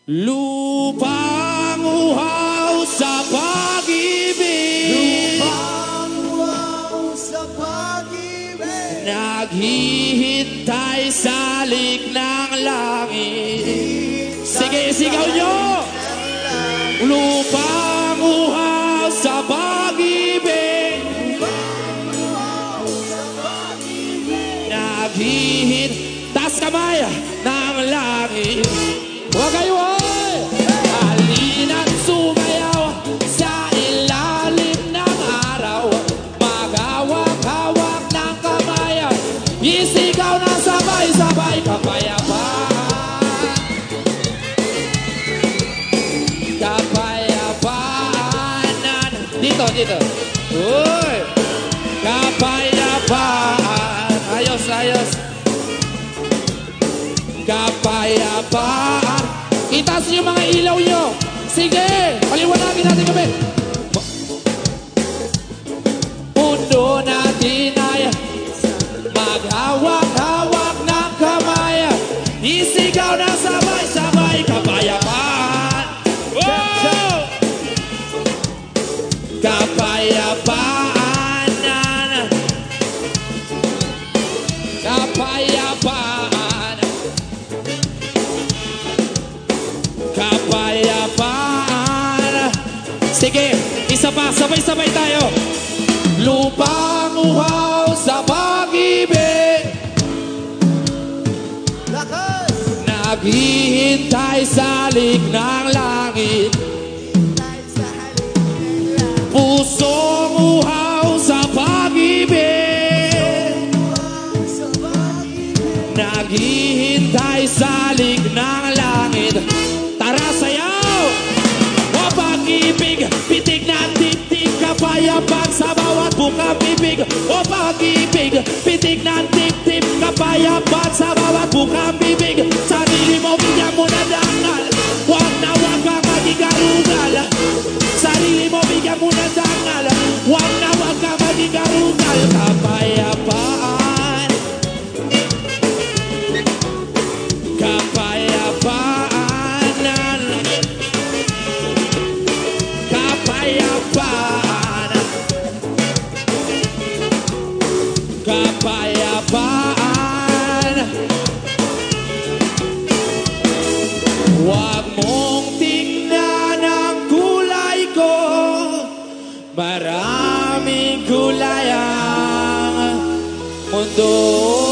Lupang uhaw sa pag-ibig, Lupang uhaw sa pag-ibig, naghihintay sa lig ng langit. Sige, sigaw nyo! Lupang uhaw sa pag-ibig, naghihintay, taas kamay ng langit. Huwag kayo ay! Halina't sumayaw sa ilalim ng araw, maghawak-hawak ng kamay, isigaw na sabay-sabay kapayapaan. Kapayapaan. Dito, dito. Uy! Kapayapaan. Ayos, ayos. Kapayapaan. Itaas niyo mga ilaw niyo. Sige, paliwanagin natin kami. Mundo natin ay maghawak-hawak ng kamay, isigaw na sabay-sabay kapayapaan. Wow! Kapayapaan. Kapayapaan. Kapayapaan. Sige, isa pa, sabay-sabay tayo. Lupang uhaw sa pag-ibig, lakas, naghihintay sa lig ng langit. Pusong uhaw sa pag-ibig, naghihintay sa lig ng langit. Tara, sayaw! O pag-ibig, pitig na titig, kapayapaan sa bawat bukang bibig. O pag-ibig, pitig na titig, kapayapaan sa bawat bukang bibig. Sarili mo, bigyan mo na dangal, huwag na huwag kang maging arugal. Sarili mo, bigyan mo na dangal, huwag na huwag kang maging arugal. Kapayapaan. Kapayapaan. Kapayapaan. Kapayapaan. Huwag mong tingnan ang kulay ko, maraming kulay ang mundo.